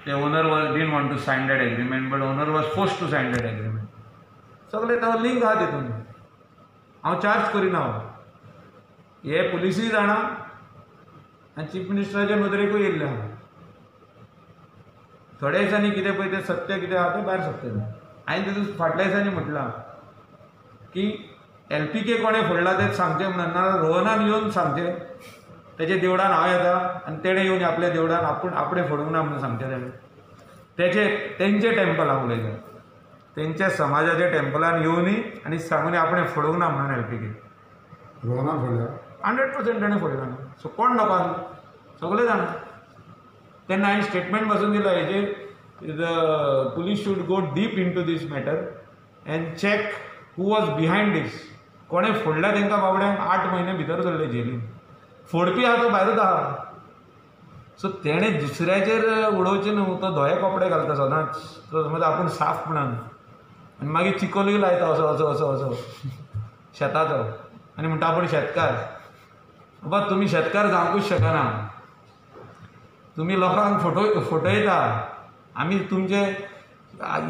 the owner didn't want to sign that agreement, but owner was forced to sign that agreement. सगळे तो link आहा तितून. हांव charge Kareena. हे पुलिसूय जाणा आनी चीफ मिनिस्टराच्या नदरेकूय येयल्ले आहा. थोड्या दिसांनी कितें पळय तें सत्य कितें आहा तें भायर सरतलें. हांवें तेतून फाटल्या दिसांनी म्हटलां की LPK कोणें फोडला तें सांगचें म्हणून ना रोहनान येवन सांगचें तेजे देवळान हांव येता आनी तेणें येवन आपल्या देवळान आपणें फोडूंक ना म्हणून सांगचें तेणें तेंचें टेंपल हांव उलयतां तेंच्या समाजाच्या टेंपलान येवनी आनी सांगून आपणें फोडूंक ना म्हणून LPK रोहनान फोडल्या 100% तेणें फोडला. सो कोण नोकार सगळे जाणा. तेन्ना हांवें स्टेटमेंट बसून दिलो हेजेर the police should go deep into this matter and check who was behind this. कोणें फोडल्या तांकां बाबड्यांक 8 म्हयने भितर धरले जेलीन. फोडपी आहा तो भायरूच आहा. सो तेणें दुसऱ्याचेर उडोवचें न्हू. तो धोये कपडे घालता सदांच. तो समज आपूण साफ म्हणून आनी मागीर चिकोलूय लायता असो असो असो असो शेताचो आनी म्हणटा आपूण शेतकार. बाबा तुमी शेतकार जावंकूच शकना. तुमी लोकांक फटयता. आमी तुमचे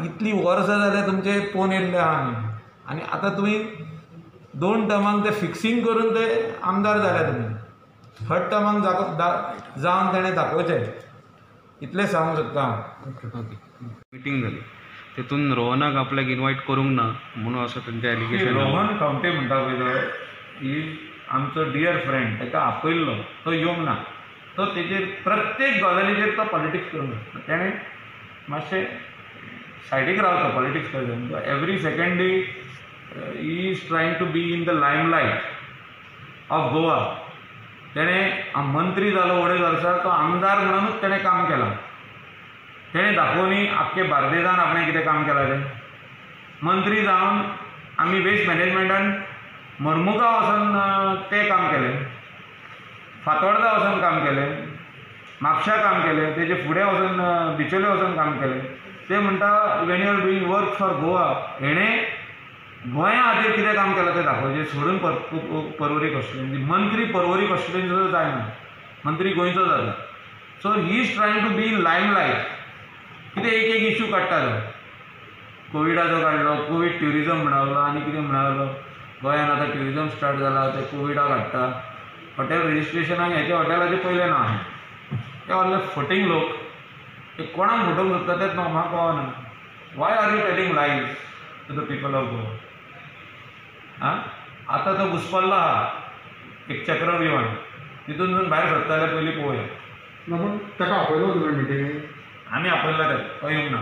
इतली वर्सां जाले तुमचे पोवन येयल्ले आहा आमी आनी आतां तुमी 2 टर्मांक ते फिक्सिंग करून ते आमदार जाल्या तुमी. 3rd टर्मांक जावन तेणें दाखोवचें इतलें सांगूंक सोदता हांव. मिटींग जाली तेतून रोहनाक आपल्याक इन्वायट करूंक ना म्हणून असं तेंचें एलिगेशन. रोहन खंवटे म्हणटा पळय तो ही आमचो डियर फ्रेंड ताका आपयल्लो तो येवंक ना. तो तेजेर प्रत्येक गजालीचेर तो पॉलिटिक्स करूंक ना. तेणें मातशें सायडीक रावता पॉलिटिक्स करता. Every second day he is trying to be in the limelight of Goa. तेणें मंत्री जालो अडेज वर्सां तो आमदार म्हणूनच तेणें काम केलां. तेणें दाखोवनी आख्खे बार्देजान आपणें कितें काम केलां तें. मंत्री जावन आमी वेस्ट मॅनेजमेंटान मर्मुगांव वचून तें काम केलें. फातोर्डा वचून काम केलें. म्हापशा काम केलें. तेजे फुडें वचून बिचोले वचून काम केलें. ते म्हणटा when you are doing work for Goa. हेणें गोंया खातीर कितें काम केलां तें दाखोवचें सोडून पर्वरी कॉन्स्टिट्युएन्सी. मंत्री पर्वरी कॉन्स्टिट्युएन्सीचो जायना. मंत्री गोंयचो जाता. So he is trying to be in limelight. कितें एक इश्यू काडटा तो. कोविडाचो काडलो. कोवीड ट्युरिजम म्हणलो आनी कितें म्हणलो. गोंयान आतां ट्युरिजम स्टार्ट जाला ते कोविडाक हाडटा. हॉटेल रजिस्ट्रेशनाक हेचे हॉटेलाचे पयलें ना. ते व्हडले फटींग लोक. ते कोणाक फटोवंक सोदता तेंच म्हाका कळना. Why are you telling lies to the people of Goa. आतां तो घुस्पल्लो आहा एक चक्रव्यूहान. तितून भायर सरता जाल्यार पयलीं पळोवया. पूण ताका आपयलो तुवें मिटिंगेक. आमी आपयला तेका तो येवंक ना.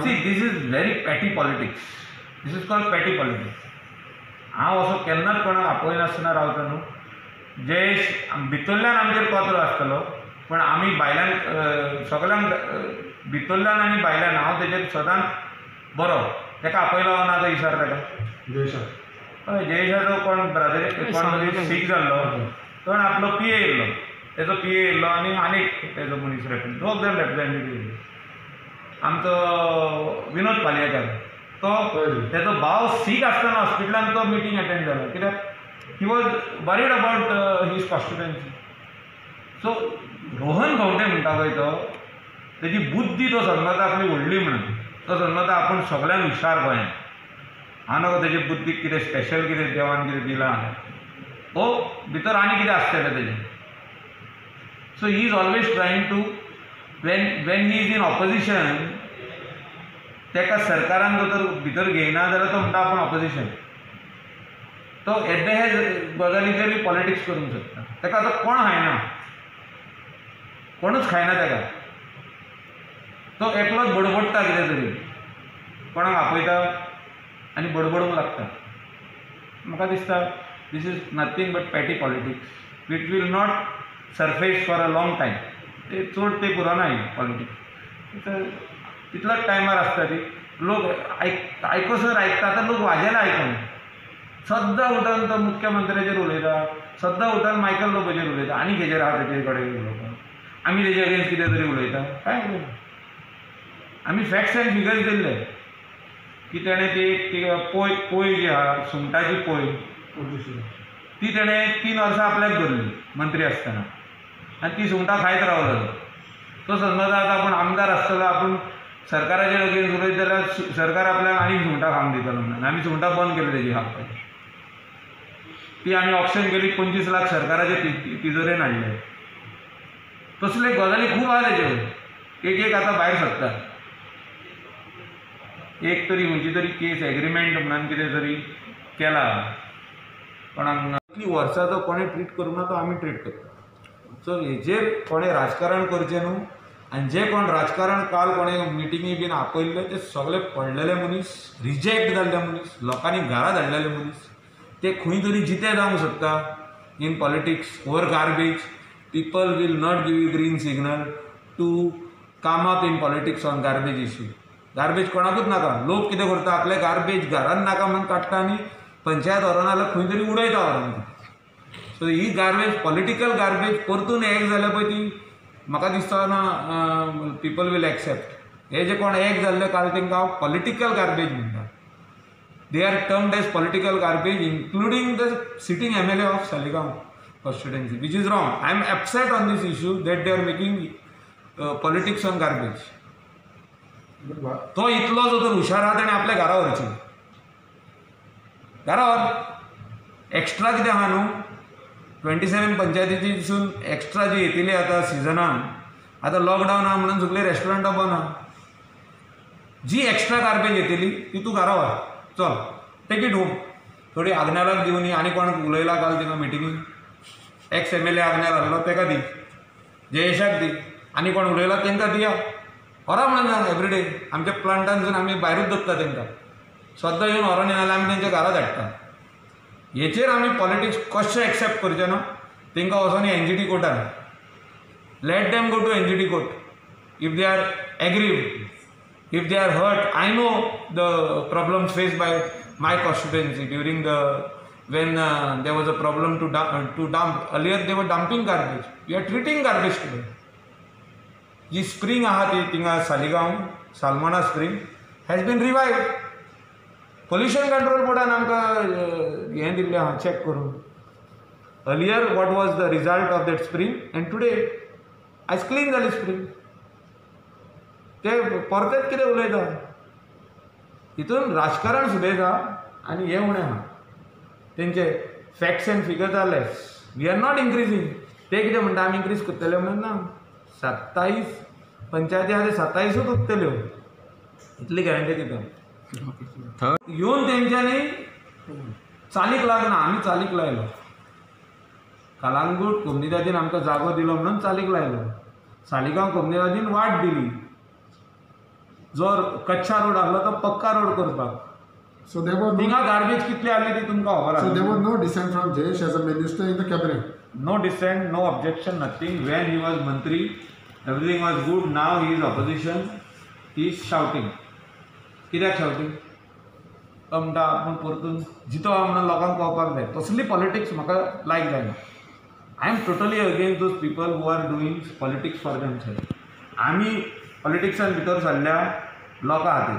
See this is very petty politics. This is called petty politics. हांव असो केन्नाच कोणाक आपयनासतना रावता न्हू. जे भितरल्यान आमचेर कचरो आसतलो पण आमी भायल्यान सगळ्यांक भितरल्यान आनी भायल्यान हांव तेजेर सदांच बरो. ताका आपयलो ना तो विचार ताका. जयेशाचो कोण ब्रदर कोण सीख जाल्लो तो आपलो PA येयल्लो. तेजो PA येयल्लो आनी तेजो मनीस रेप्रेझेंट 2 जण रेप्रेझेंटेटीव. आमचो विनोद पालयेकर तो तेजो भाव सीख आसतना हॉस्पिटलान तो मिटींग अटेंड जालो. कित्याक he was worried about his constituency. So Rohan Khaunte म्हणटा पळय तो तेजी बुद्धी तो समजता आपली व्हडली म्हणून. तो समजता आपूण सगळ्यांक हुशार गोंयान. हांव नाका तेजी बुद्धीक कितें स्पेशल कितें देवान कितें दिलां ओ भितर आनी कितें आसतलें तेजें. So he is always trying to when he is in opposition तेका सरकारान जर तर भितर घेयना जाल्यार तो म्हणटा आपूण ऑपोजिशन. तो येद्दे हे गजालीचेर पॉलिटिक्स करूंक सोदता. ताका आतां कोण खायना. कोणूच खायना ताका. तो एकलोच बडबडटा कितें तरी. कोणाक आपयता आनी बडबडूंक लागता. म्हाका दिसता this is nothing but petty politics which will not surface for a long time. ते चड ते पुरोना ही पॉलिटिक्स. तितल्याच टायमार आसता ती. लोक आयकोसर आयकता. आतां लोक वाजेला आयकून सद्दां उठून तो मुख्यमंत्र्याचेर उलयता. सद्दां उठून मायकल लोबोचेर उलयता. आनी खंयचेर आहा तेजे कडेन उलोवपाक. आमी तेजे अगेन्स्ट कितें तरी उलयता काय उलयना. आमी फॅक्ट्स एंड फिगर्स दिल्ले की तेणें ती पोय जी आहा सुंगटाची पोय ती तेणें 3 वर्सां आपल्याक धरली मंत्री आसतना आनी ती सुंगटां खायत रावलो. तो समजा आतां आपूण आमदार आसतलो आपूण सरकाराचेर अगेन्स्ट उलयत जाल्यार सरकार आपल्याक आनीक सुंगटां खावंक दितलो म्हणून आमी सुंगटां बंद केली तेजी खावपाची. ती आमी ऑप्शन केली 25 लाख सरकाराचे तिजोरेन हाडले. तसले गजाली खूब आहा तेज्यो एक आतां भायर सरता. एक तरी खंयची तरी केस एग्रीमेंट म्हणून कितें तरी केला कोणाक इतली वर्सां तो कोणें ट्रीट करूं ना तो आमी ट्रीट करता. सो हेजेर कोणें राजकारण करचें न्हू. आनी जे कोण राजकारण काल कोणें मिटिंगी बीन आपयल्ले ते सगळे पडलेले मनीस, रिजेक्ट जाल्ले मनीस, लोकांनी घरा धाडलेले मनीस. ते खंय तरी जिते जावंक शकता in politics over garbage. People will not give you green signal to come up in politics on garbage issue. Garbage कोणाकूच नाका. लोक कितें करता आपले गार्बेज घरान नाका म्हणून काडटा आनी पंचायत व्हरोन नाल्यार खंय तरी उडयता व्हरोन. सो ही गार्बेज पॉलिटिकल गार्बेज परतून एक जाल्या पळय ती म्हाका दिसता ना पीपल वील एक्सेप्ट. हे जे कोण एक जाल्ले काल तांकां हांव पॉलिटिकल गार्बेज म्हणटा. They are termed as political garbage including the sitting MLA of Saligao constituency which is wrong. I am upset on this issue that they are making politics on garbage. तो इतलो जो तर हुशार आहा ताणें आपल्या घरा व्हरची. घरा व्हर. एक्स्ट्रा कितें आहा न्हू 27 पंचायतीसून एक्स्ट्रा जी येतली आतां सिजनान. आतां लॉकडावन आहा म्हणून सगळीं रेस्टॉरंटां बंद आहा. जी एक्स्ट्रा गार्बेज येतली ती तूं घरा व्हर. चल टेक इट होम. थोडी आग्नेलाक दिवन आनी कोण उलयला काल थिंगा मिटिंगेन एक्स MLA आग्नेल आहलो ताका दी, जयेशाक दी, आनी कोण उलयला तांकां दिया. व्हरा म्हणून सांग एवरीडे. आमच्या प्लांटानसून आमी भायरूच दवरता तांकां. सद्दां येवन व्हरोन येनाल्यार आमी तांच्या घरा धाडटा. हेचेर आमी पॉलिटिक्स कशें एक्सेप्ट करचें ना. तांकां वचोन NGT कोर्टान let them go to NGT court if they are aggrieved. If they are hurt, I know the problems faced by my constituency during when there was a problem to dump. Earlier they were dumping garbage. We are treating garbage today. Ji spring aha tinga Saligaon, Salmona spring has been revived. Pollution control board amka हे दिल्ले हा check करून. Earlier what was the result of that spring and today as clean जाली spring. ते परतेच कितें उलयता. हितून राजकारण सुदैता आनी हे उणें आहा. तेंचे facts and figures are less. We are not increasing. ते कितें म्हणटा आमी इन्क्रीज करतले म्हणून ना. 27 पंचायती आहा ते 27च उरतल्यो. इतली गॅरंटी दिता. येवन तेंच्यांनी चालीक लागना. आमी चालीक लायलो. कलांगूट कोमुनिदादीन आमकां जागो दिलो म्हणून चालीक लायलो. सालिगांव कोमुनिदादीन वाट दिली. जो कच्चा रोड आहलो तो पक्का रोड करपाक. So there was थिंगा गार्बेज कितली आहली ती तुमकां खबर आहा. so there was no dissent from Jayesh as a minister in the cabinet. No dissent, no objection, nothing. When he was Mantri, everything was good. Now he is opposition. He is shouting. कित्याक shouting? तो म्हणटा आपूण परतून जितो आहा म्हणून लोकांक कळपाक जाय. तसली पॉलिटिक्स म्हाका लायक जायना. I am totally against those people who are doing politics for themself. आमी पॉलिटिक्सान भितर सरल्या लोकां खातीर.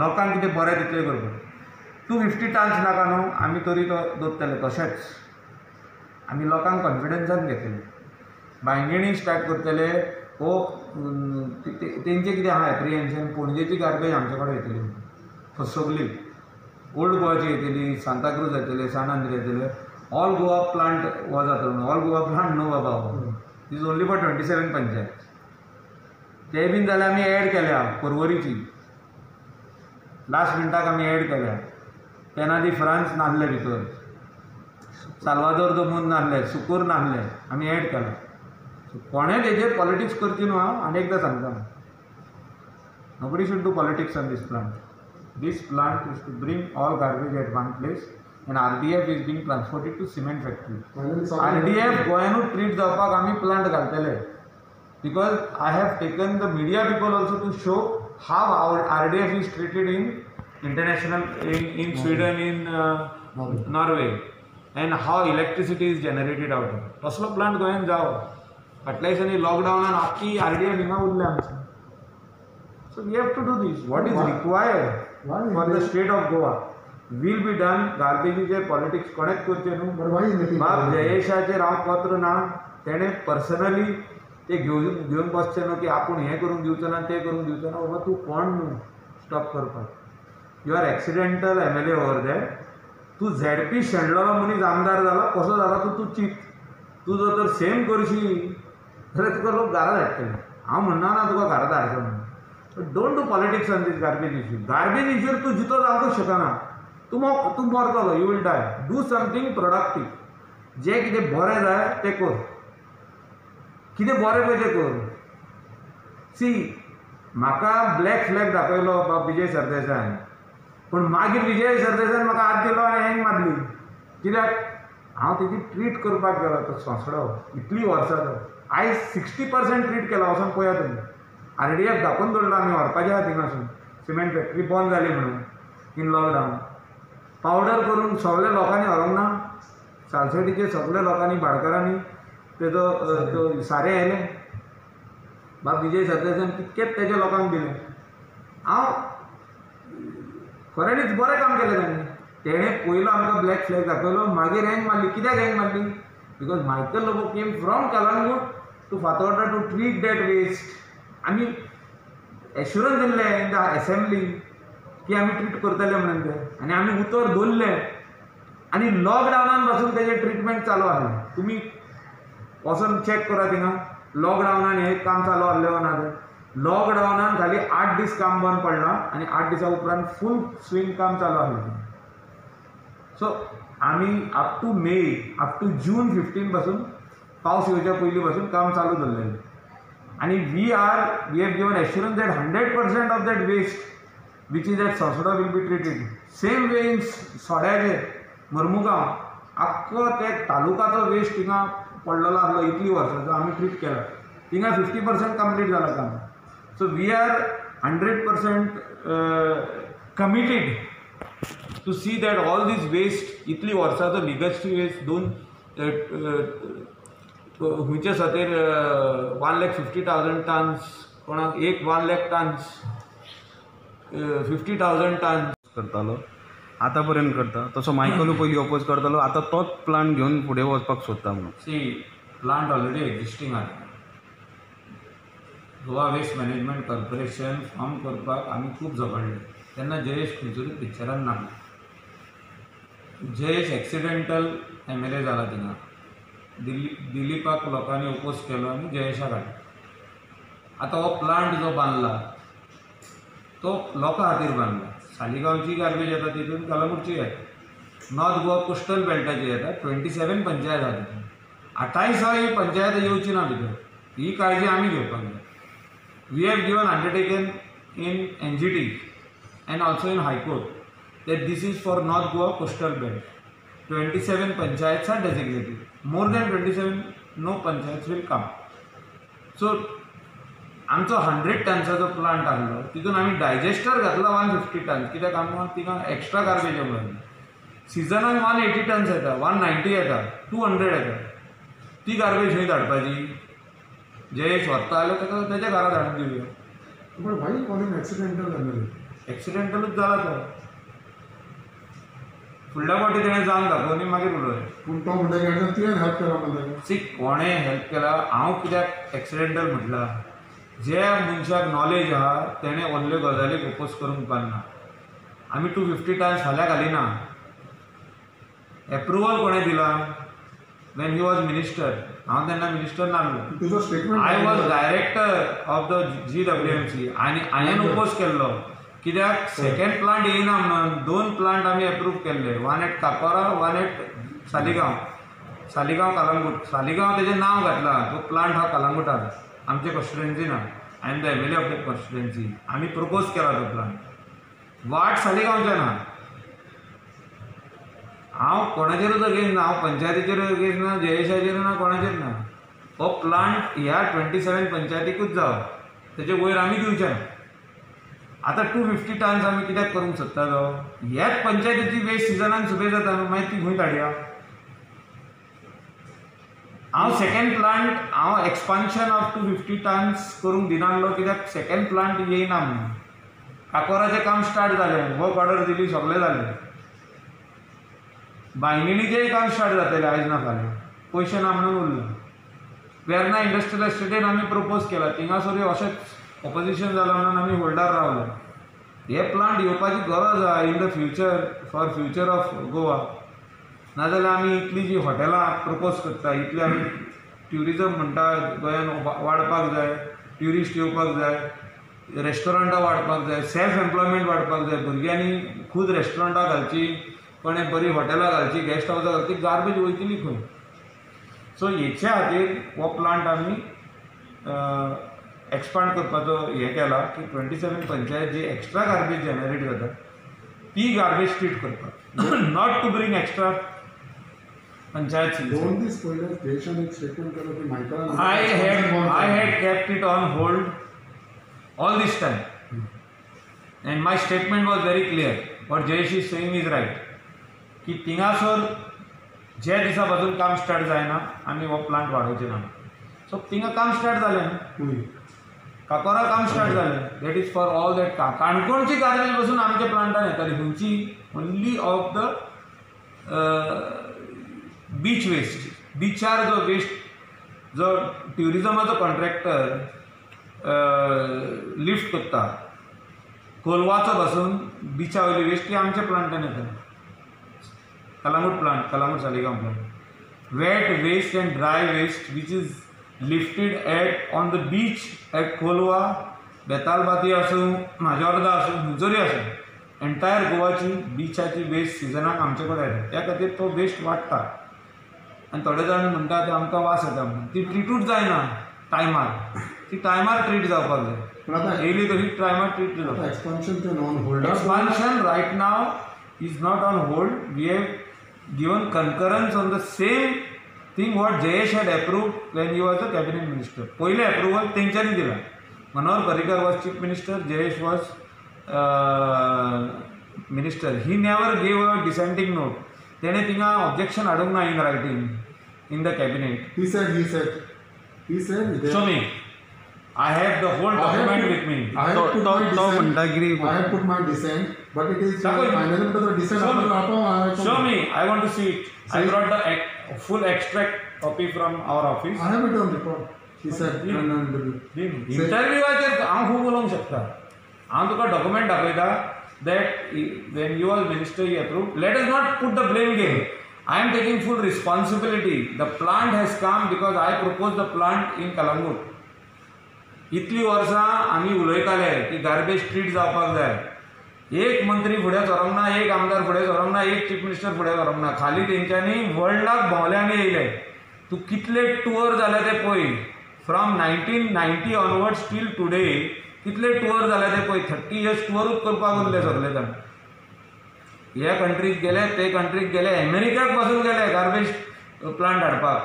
लोकांक कितें बरें तितलें करपाक. 250 टन्स नाका न्हू. आमी तरी तो दवरतले तशेंच. आमी लोकांक कॉन्फिडन्सान घेतले. बांयगिणी स्टार्ट करतले. तेंचें कितें आहा एप्रिहेन्शन. पणजेची गार्बेज आमचे कडेन येतली सगळी. ओल्ड गोवाची येतली, सांताक्रूज येतले, सान आंद्रे येतले. ऑल गोवा प्लांट हो जातलो. ऑल गोवा प्लांट न्हू बाबा. दीस ओन्ली फॉर 27 पंचायत. ते बीन जाल्यार आमी एड केल्या. पर्वरीची लास्ट मिनटाक आमी एड केल्या. पेनादी फ्रांस नासले भितर. साल्वादोर दोमून नासले. सुकूर नासले. आमी एड केला. कोणें तेजेर पॉलिटिक्स करची न्हू. हांव आनी एकदां सांगता. Nobody should do politics on this plant. This plant is to bring all garbage at one place and RDF is being transported to cement factory. RDF गोंयांतूच ट्रीट जावपाक आमी प्लांट घालतले. Because I have taken the media people also to show how our RDF is treated in international in Sweden, in Norway, and how electricity is generated out of it. तसलो plant गोंयांत जावो. फाटल्या दिसांनी लॉकडावनान आख्खी RDF हिंगा उरल्या आमची. So we have to do this. What is required for the state of Goa will be done. Garbageचे पॉलिटिक्स कोणेच करचे न्हू. बाब जयेशाचेर हांव पत्र ना. तेणें पर्सनली ते घेवन बसचे न्हू की आपूण हें करून दिवचो ना तें करून दिवचो ना. बाबा तूं कोण न्हू स्टॉप करपाक. You are accidental MLA over there. तूं ZP शेणलेलो मनीस आमदार जाला कसो जाला तूं चिंत. तूं जर तर सेम करशी जाल्यार तुका लोक घरा धाडटले. हांव म्हणना ना तुका घरा धाडचो म्हणून. Don't do politics on this garbage issue. Garbage इश्यूर तूं जितो जावंकूच शकना. तूं मरतलो. You will die. Do something productive. जें कितें बरें जाय तें कर. कितें बरें पळय तें कर. सी म्हाका ब्लॅक फ्लॅग दाखयलो विजय सरदेसायान, पूण मागीर विजय सरदेसायान म्हाका हात दिलो आनी हँग मारली. कित्याक हांव तेजी ट्रीट करपाक गेलो तो सोंसडो इतलीं वर्सां तो. आयज 60% ट्रीट केला वचून पळया तुमी. RDF दाखोवन दवरलो आमी व्हरपाचे आहा थिंगासून. सिमेंट फॅक्टरी बंद जाली म्हणून इन लॉकडावन. पावडर करून सगळे लोकांनी व्हरोंक ना. सालसेटीचे सगळे लोकांनी भाडकारांनी तेजो सारें येयलें. बाब विजय सरदेसायान कितकेच तेज्या लोकांक दिलें. हांव खऱ्यांनीच बरें काम केलें ताणें. तेणें पयलो आमकां ब्लॅक फ्लॅग दाखयलो, मागीर हँग मारली. कित्याक हँग मारली? Because Michael Lobo came from Calangute to Fatorda to treat that waste. आमी एश्युरन्स दिल्लें इन द असेंब्ली की आमी ट्रीट करतले म्हणून तें, आनी आमी उतर दवरलें. आनी लॉकडावनान पासून तेजें ट्रिटमेंट चालू आसलें. तुमी वचून चॅक करा थिंगा. लॉकडावनान हें काम चालू आसलें वा ना तें. लॉकडावनान खाली 8 दीस काम बंद पडलां आनी 8 दिसां उपरांत फूल स्विंग काम चालू आसलें. सो आमी up to May, up to June 15 पासून पावस येवच्या पयलीं पासून काम चालू दवरलेलें. आनी we have given assurance that 100% of that waste which is at Sonsoda will be treated. Same way in सोड्याचे मर्मुगांव आख्खो ते तालुकाचो वेस्ट थिंगा पडलेलो आसलो इतलीं वर्सांचो. आमी ट्रीट केला. थिंगा 50% कंप्लीट जालां काम. So we are 100% committed to see that all this waste इतली वर्सांचो लिगसी वेस्ट दोन खुंयचे सातेर 1,50,000 टन्स, कोणाक 1,00,000 टन्स, 50,000 टन्स करतालो. आतापर्यंत करता तसो मायकलू पयलीं ऑपोज करतालो. आतां तोच प्लान घेवन फुडें वचपाक सोदता म्हणून. सी प्लांट ऑलरेडी एक्झिस्टींग आसा. Goa waste management corporation form करपाक आमी खूब झगडले. तेन्ना जयेश खंयसरूच पिक्चरान नासलो. जयेश एक्सिडेंटल MLA जाला थिंगा. दिलीपाक लोकांनी ओपोज केलो आनी जयेशाक हाडलो. आतां हो प्लांट जो बांदला तो लोकां खातीर बांदला. सालिगांवची गार्बेज येता तितून कलंगूटची येता. नॉर्थ गोवा कोस्टल बेल्टाची येता. 27 पंचायत आसा तितून. 28 ही पंचायत येवची ना भितर. ही काळजी आमी घेवपाक जाय. We have given undertaken in NGT and also in High Court that this is for North Goa coastal belt. 27 panchayats are designated. More than 27 no panchayats will come. So आमचो 100 टन्साचो प्लांट आसलो तितून आमी डायजेस्टर घातला 150 tonnes. कित्याक आमकां तिका extra garbage येवंक. सिजनाक 180 tonnes येता, 190 येता, 200 येता. ती गार्बेज खंय धाडपाची? जयेश व्हरता जाल्यार ताका तेज्या घरा धाडून दिवया. But why you call him accidental MLA? एक्सिडेंटलूच जाला तो. फुडल्या फावटी तेणें जावन दाखोवन मागीर उडोवया. पूण तो म्हणटा की तुवें हेल्प केला म्हणटा. सी कोणें हेल्प केला? हांव कित्याक एक्सिडेंटल म्हटलां? ज्या मनशाक नॉलेज आहा तेणें व्हडल्यो गजालीक ओपोज करूंक उपकारना. आमी 250 टन्स फाल्यां घालिना. एप्रुवल कोणें दिला? When he was minister. हांव तेन्ना मिनिस्टर नासलो. तुजो statement I was director of the GWMC आनी हांवें ओपोज केल्लो. कित्याक सेकेंड प्लांट येयना म्हणून 2 प्लांट आमी एप्रूव केल्ले. One at Cacora, one at Saligao. Calangute. Saligao तेजें नांव घातलां. तो प्लांट हा कलंगूटान. आमचे कॉन्स्टिट्युएन्सीन I am the MLA of the constituency. आमी प्रपोज केला तो प्लांट. वाट सालिगांवचें ना. हांव कोणाचेरूच अगेन्स्ट ना. हांव पंचायतीचेर अगेन्स्ट ना, जयेशाचेर ना, कोणाचेर ना. हो प्लांट ह्या 27 पंचायतीकूच जावं. तेचे वयर आमी दिवचे ना. आतां 250 टन्स आमी कित्याक करूंक सोदता तो? ह्याच पंचायतीची वेस्ट सिजनाक सुबे जाता न्हू, मागीर ती खंय धाडया? हांव सेकेंड प्लांट हांव एक्सपान्शन ऑफ 250 टन्स करूंक दिनासलो. कित्याक सेकेंड प्लांट येयना म्हणून. काकोराचें काम स्टार्ट जालें. वर्क ऑर्डर दिली, सगळें जालें. बायणिणीचेंय काम स्टार्ट जातलें आयज ना फाल्यां. पयशे ना म्हणून उरलां. वेर्ना इंडस्ट्रियल एस्टेटीन आमी प्रपोज केला, थिंगासर अशेंच ऑपोजिशन जालां म्हणून आमी होल्डार रावले. हे प्लांट येवपाची गरज आहा in the future, for future of Goa. नाजाल्यार आमी इतली जी हॉटेलां प्रपोज करता, इतली आमी ट्युरिजम म्हणटा गोंयान वाडपाक जाय, ट्युरिस्ट येवपाक जाय, रेस्टॉरंटां वाडपाक जाय, सेल्फ एम्प्लॉयमेंट वाडपाक जाय, भुरग्यांनी खूद रेस्टॉरंटां घालची, कोणे बरी हॉटेलां घालची, गेस्ट हावसां घालची, गार्बेज वयतली खंय. सो हेच्या खातीर हो प्लांट आमी एक्सपांड करपाचो हे केला की 27 पंचायत जी एक्स्ट्रा गार्बेज जनरेट जाता ती गार्बेज ट्रीट करपाक, not to bring extra panchayat. 2 दीस पयले देशान एक स्टेटमेंट केलो की मायकलान I had kept it on hold all this time, and my statement was very clear. What Jayesh is saying is right. की थिंगासर जे दिसा पासून काम स्टार्ट जायना आमी हो प्लांट वाडोवचे ना. सो थिंगा काम स्टार्ट जालें न्हू, काकोरा काम स्टार्ट जालें. That is for all that काणकोणची गार्बेज पासून आमच्या प्लांटान येताली, खंयची only of the beach waste. बीचार जो वेस्ट जो ट्युरिजमाचो कॉन्ट्रॅक्टर लिफ्ट करता, कोलवाचो पासून बिचा वयली वेस्ट ती आमच्या प्लांटान येता. Calangute plant, Calangute Saligao plant. Wet waste and dry waste which is lifted at on the beach at Colva, Betalbatim आसूं, म्हाजोर्दा आसूं, मुजोरी आसूं, एंटायर गोवाची बिचाची वेस्ट सिजनाक आमचे कडेन येता. त्या खातीर तो वेस्ट वाडटा आनी थोडे जाण म्हणटा ते आमकां वास येता म्हणून. ती ट्रिटूच जायना टायमार, ती टायमार ट्रीट जावपाक जाय. येयली तशी टायमार ट्रीट जावपाक. Expansion right now is not on hold. We have given concurrence on the same thing what Jayesh had approved when he was the cabinet minister. पहिले approval तेंच्यांनी दिला. Manohar Parrikar was chief minister, Jayesh was minister. He never gave a dissenting note. तेणे थिंगा objection हाडूंक ना in writing in the cabinet. He said. Show me. I have the whole document with me. I have put my dissent, but it is finally the dissent. Show me. I want to see it. I brought the full extract copy from our office. I have it on record. He said. Interview वाचेर हांव खूब उलोवंक शकता. हांव तुका document दाखयता that when you was minister he approved. Let us not put the blame game. I am taking full responsibility. The plant has come because I proposed the plant in Kalangut. इतली वर्सां आमी उलयताले की garbage treat जावपाक जाय. एक मंत्री फुडें सरोंक ना, एक आमदार फुडें सरोंक ना, एक चीफ मिनिस्टर फुडें सरोंक ना. खाली तेंच्यांनी वर्ल्डाक भोंवले आनी येयले. तूं कितले टूर जाले ते पळय. फ्रॉम 1990 ऑनवर्ड्स टील टुडे कितले टूर जाले ते पळय. 30 years टूरूच करपाक उरले सगळे जाण. ह्या कंट्रीक गेले, ते कंट्रीक गेले, अमेरिकाक पासून गेले गार्बेज प्लांट हाडपाक.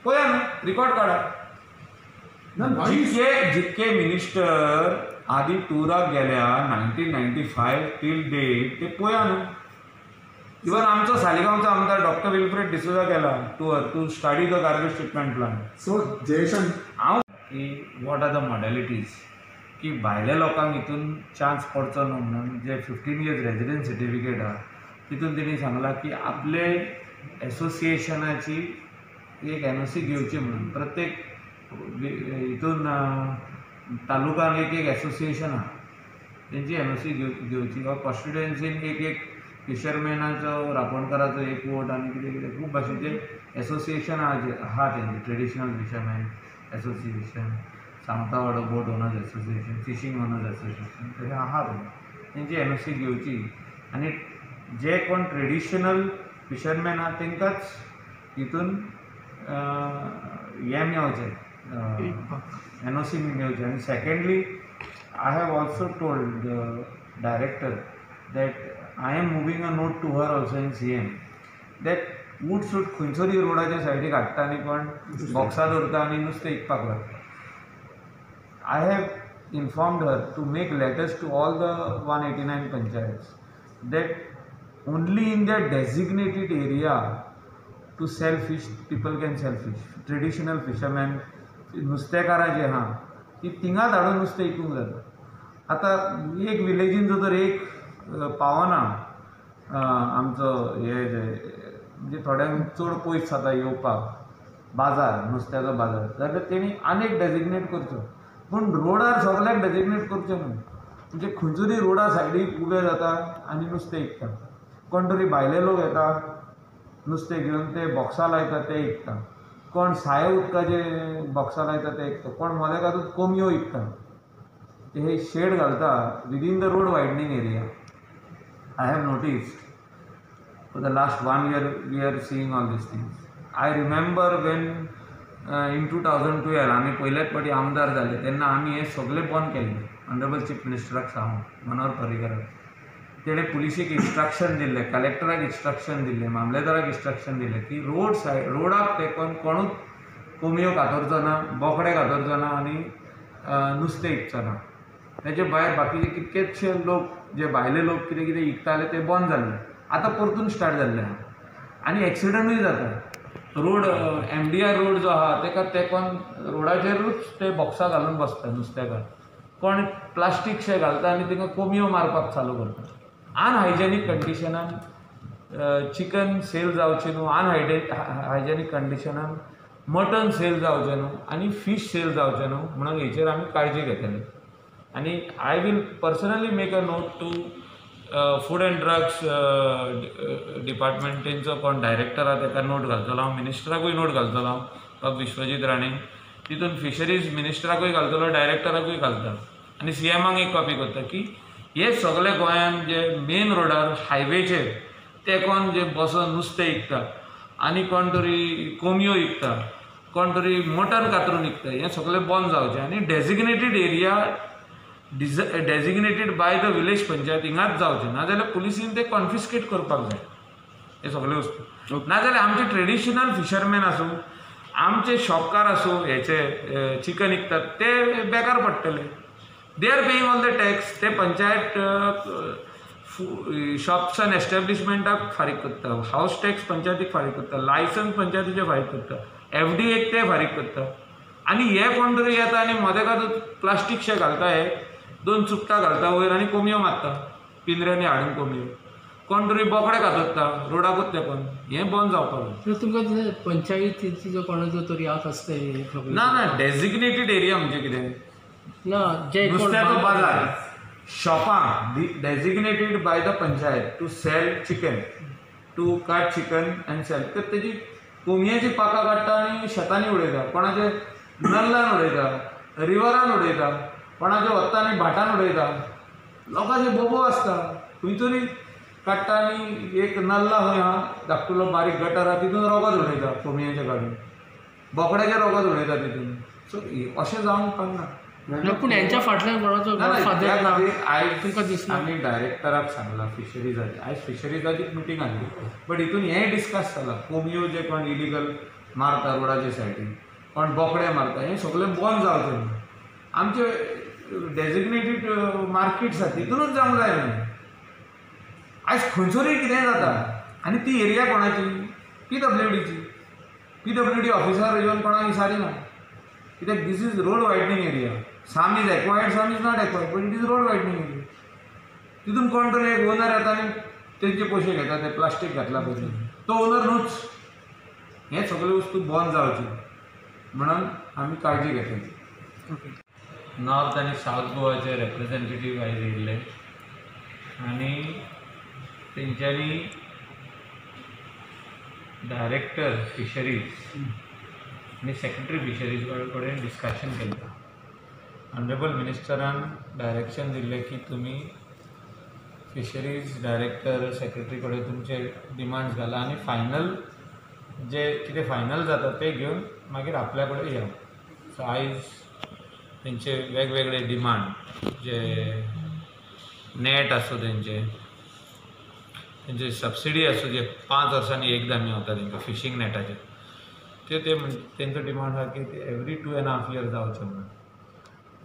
पळया न्हू, रिकॉर्ड काडा. जितके मिनिस्टर आधी टुराक गेल्या 1995 टील डेट ते पळया न्हू. इवन आमचो सालिगांवचो आमदार डॉक्टर विल्फ्रेड डिसोजा गेला tour to study the garbage treatment plant. So जयशन हांव की वॉट आर द मॉडेलिटीज की भायल्या लोकांक हितून चान्स पडचो न्हू म्हणून जे 15 years रेजिडेंस सर्टिफिकेट आहा तितून तेणी सांगलां की आपले एसोसिएशनाची एक NOC घेवची म्हणून. प्रत्येक हितून तालुकान एक एसोसिएशन आहा तेंची NOC घेवची. वा कॉन्स्टिट्युएन्सीन एक फिशरमॅनाचो, रापणकाराचो एक वोट आनी कितें कितें खूब भाशेचे एसोसिएशन आहा तेंचे. ट्रेडिशनल फिशरमॅन एसोसिएशन, सांगतावाडो boat owners association, fishing owners association, तशें आहा तेंची NOC घेवची. आनी जे कोण ट्रेडिशनल फिशरमॅन आहा तेंकांच हितून हें मेळचें, NOC मेळचें. आनी secondly I have also told the director that I am moving a note to her also in CM that wood should खंयसरी रोडाच्या सायडीक हाडटा आनी पण बॉक्सां दवरता आनी नुस्तें विकपाक लागता. I have informed her to make letters to all the 189 panchayats that only in their designated area to sell fish people can sell fish. Traditional fishermen, नुस्तेकारां जे आहा ती थिंगाच हाडून नुस्तें विकूंक जाता. आतां एक विलेजीन जो तर एक पावना आमचो हे म्हणजे थोड्यांक चड पयस जाता येवपाक बाजार नुस्त्याचो बाजार जाल्यार तेणी आनीक डेजिग्नेट करचो पूण रोडार सगळ्याक डेजिग्नेट करचें न्हू म्हणजे खंयतरी रोडा सायडीक उबे जाता आनी नुस्तें विकता कोण तरी भायले लोक येता नुस्तें घेवन ते बॉक्सां लायता ते विकता कोण साये उदकाचे बॉक्सां लायता ते विकता कोण मदेकातूच कोंबयो विकता हे शेड घालता within the road widening area I have noticed for the last 1 year we are seeing all these things I remember when in 2012 आमी पयल्याच फावटी आमदार जाले तेन्ना आमी हे सगळें बंद केल्लें ऑनरेबल चीफ मिनिस्टराक सांगून मनोहर पर्रीकाराक तेणे पुलिशेक इन्स्ट्रक्शन दिल्लें कलेक्टराक इन्स्ट्रक्शन दिल्लें मामलेदाराक इन्स्ट्रक्शन दिल्लें की रोडाक तेकोन कोणूच कोंबयो कातरचो ना बोकडे कातरचो ना आनी नुस्तें विकचो ना तेचे भायर बाकीचे कितकेशे लोक जे भायले लोक कितें कितें विकताले ते बंद जाल्ले आतां परतून स्टार्ट जाल्ले आनी एक्सिडंटूय जाता रोड MDR रोड जो आहा तेका तेकोन रोडाचेरूच ते बॉक्सां घालून बसता नुस्तेकार कोण प्लास्टीकशे घालता आनी तिका कोंबयो मारपाक चालू करता अनहायजेनीक कंडिशनान चिकन सेल जावचें न्हू हायजेनीक कंडिशनान मटन सेल जावचें न्हू आनी फीश सेल जावचें न्हू म्हणून हेचेर आमी काळजी घेतले आनी I will personally make a note to food and drugs डिपार्टमेंटीचो कोण डायरेक्टर आहा ताका नोट घालतलो हांव मिनिस्टराकूय नोट घालतलो हांव विश्वजीत राणे तितून फिशरीज मिनिस्टराकूय घालतलो डायरेक्टराकूय घालता आनी CMाक एक कॉपी करता की हे सगळे गोंयांत जे मेन रोडार हायवेचेर ते कोण जे बसून नुस्तें विकता आनी कोण तरी कोंबयो विकता कोण तरी मटन कातरून विकता हें सगळें बंद जावचें आनी designated area designated by the village panchayat हिंगाच जावचें नाजाल्यार पुलिसीन ते कॉन्फिस्केट करपाक जाय हे सगळे वस्तू नाजाल्यार आमचे ट्रेडिशनल फिशरमॅन आसूं आमचे शॉपकार आसूं हेचे चिकन विकतात ते बेकार पडटले they are paying all the tax ते पंचायत शॉप्स एंड एस्टॅब्लिशमेंटाक फारीक करता हावस टॅक्स पंचायतीक फारीक करता लायसन्स पंचायतीचे फारीक करता FDAक ते फारीक करता आनी हे कोण तरी येता आनी मदेकातूच प्लास्टीकशे घालता हे 2 चुट्टां घालता वयर आनी कोंबयो मारता पिंजऱ्यांनी हाडून कोंबयो कोण तरी बोकडे कातरता रोडाकूच तेकोन हें बंद जावपाक जाय तुमकां पंचायतीचो जो कोणाचो तरी हात आसता ना ना डेजिग्नेटेड एरिया म्हणजे कितें ना जे नुस्त्याचो बाजार शॉपां designated by the panchayat to sell chicken to cut chicken and sell तर तेजी कोंबयांची पाकां काडटा आनी शेतांनी उडयता कोणाचे नल्लान उडयता रिवरान उडयता कोणाच्या वत्तांनी भाटान उडयता लोकांचे बोबो आसता खंय तरी काडटा आनी एक नल्ला खंय आहा धाकटुलो बारीक गटर आहा तितून रोगत उडयता कोंबयांचे काडून बोकड्याचे रोगत उडयता तितून सो अशें जावंक पावना पूण हेंच्या फाटल्यान कोणाचो तुमकां दिसना आमी डायरेक्टराक सांगला फिशरीजाची आयज फिशरीजाची मिटींग आसली बट हितून हें डिस्कस जाला कोंबयो जे कोण इलिगल मारता रोडाचे सायडीन कोण बोकडे मारता हें सगळें बंद जावचें न्हू आमचे डेजिग्नेटेड मार्केट्स आसा तितूनच जावंक जाय न्हू आयज खंयसरूय कितेंय जाता आनी ती एरिया कोणाची PWDची ऑफिसर येवन कोणाक विचारिना कित्याक this is road widening area some is acquired some is not acquired but it is road widening area तितून कोण तरी एक ओनर येता आनी तेंचे पयशे घेता ते प्लास्टीक घातला पयशे तो ओनर न्हूच हे सगळे वस्तू बंद जावचे म्हणून आमी काळजी घेतली नॉर्थ आनी सावथ गोवाचे रेप्रेझेंटेटीव आयज येयल्ले आनी तेंच्यांनी डायरेक्टर फिशरीज आनी सेक्रेटरी फिशरीज कडेन डिस्कशन केलें ऑनरेबल मिनिस्टरान डायरेक्शन दिल्लें की तुमी फिशरीज डायरेक्टर सेक्रेटरी कडेन तुमचे डिमांड्स घाला आनी फायनल जे कितें फायनल जाता ते घेवन मागीर आपल्या कडेन या सो आयज तेंचे वेगवेगळे डिमांड जे नेट आसूं तेंचे सबसिडी आसूं जे 5 वर्सांनी एकदां मेळटा तेंकां फिशींग नेटाचे तेंचो डिमांड आसा की ते एवरी 2.5 years जावचें म्हणून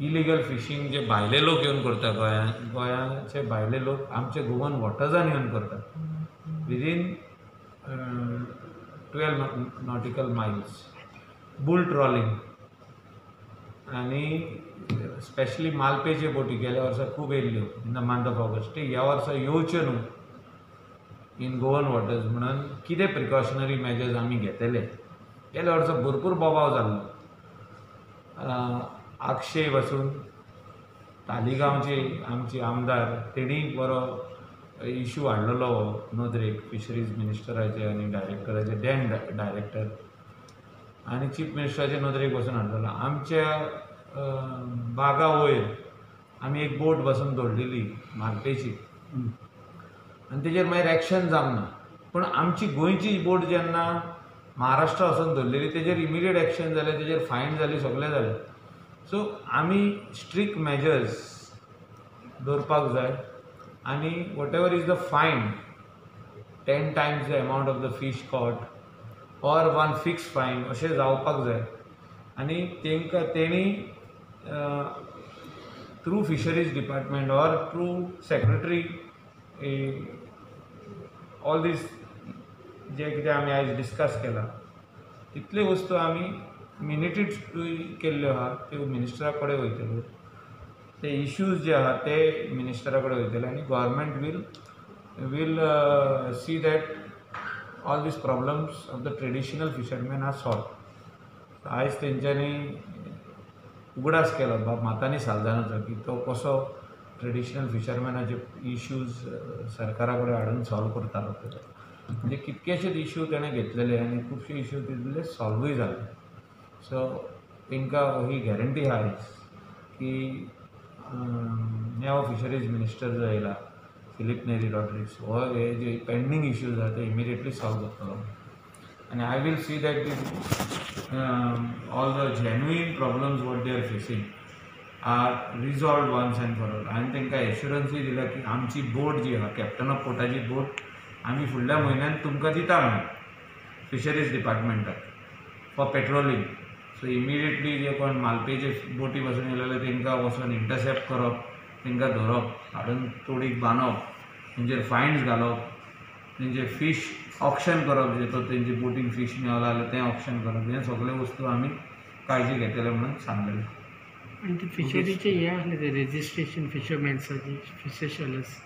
इलिगल फिशींग जे भायले लोक येवन करता गोंयाचे भायले लोक आमचे गोवन वॉटर्सान येवन करतात within 12 nautical miles bull trawling आनी स्पेशली मालपेचे बोटी गेल्या वर्सा खूब येयल्ल्यो in the month of August ते ह्या वर्सा येवच्यो न्हू इन गोवन वॉटर्स म्हणून कितें प्रिकॉशनरी मेजर्स आमी घेतले गेल्या वर्सा भरपूर बोबाव जाल्लो. आक्षे पासून तालिगांवचे आमचे आमदार तेणी बरो इश्यू हाडलेलो नदरेक, फिशरीज मिनिस्टराचे आनी डायरेक्टराचे, डॅम डायरेक्टर आनी चीफ मिनिस्टराचे नदरेक बसून हाडलेलो. आमच्या बागा वयर आमी एक बोट बसून दवरलेली मालपेची आनी तेजेर मागीर एक्शन जावंक ना. पूण आमची गोंयची बोट जेन्ना महाराष्ट्रा वचून दवरलेली तेजेर इमिडिएट एक्शन जालें, तेजेर फायन जाली, सगळें जालें. सो आमी स्ट्रिक्ट मेजर्स दवरपाक जाय आनी what ever is the fine 10 times the amount of the fish caught or 1 fix fine अशें जावपाक जाय. आनी तेणी through fisheries department or through secretary all this जे कितें आमी आयज डिस्कस केला तितले वस्तू आमी मिनिटेड केल्ल्यो आहा त्यो मिनिस्टरा कडेन वयतल्यो. ते इश्यूज जे आहा ते मिनिस्टरा कडेन वयतले आनी government will see that all this problems of the traditional fisherman are solve. आयज तेंच्यांनी उगडास केलो मातानी सालदानाचो की तो कसो ट्रेडिशनल फिशरमॅनाचे इश्यूज सरकारा कडेन हाडून सॉल्व करतालो. म्हणजे कितकेशेच इश्यू तेणें घेतलेले आनी खुबशे इश्यू तितले सॉल्वूय जाले. सो तांकां ही गॅरंटी आहा आयज की नवो फिशरीज मिनिस्टर जो येयला फिलीप नेरी रॉड्रिग्स हो हे जे पेंडींग इश्यूज आहा ते इमिडिएटली सॉल्व करतलो. आनी I will see that all the genuine problems what they are facing are resolve once and for all. आनी तांकां एश्युरन्सूय दिला की आमची बोट जी आहा कॅप्टन ऑफ पोर्टाची बोट आमी फुडल्या म्हयन्यान तुमकां दिता म्हणून फिशरीज डिपार्टमेंटाक फॉर पेट्रोलिंग. सो इमिडिएटली जे कोण मालपेचे बोटी बसून येयलेले तांकां वचून इंटरसेप्ट करप, तांकां धरप, हाडून तोडीक बांदप, तेंचेर फायन्स घालप, तेंचे फीश ऑक्शन करप, जे तो तेंचे बोटीन फीश मेवला जाल्यार तें ऑक्शन करप, हे सगळे वस्तू आमी काळजी घेतले म्हणून सांगलेले. आणि ते फिशरीचे हे आसले ते रेजिस्ट्रेशन फिशरमॅन्साची फिशर सेलर्स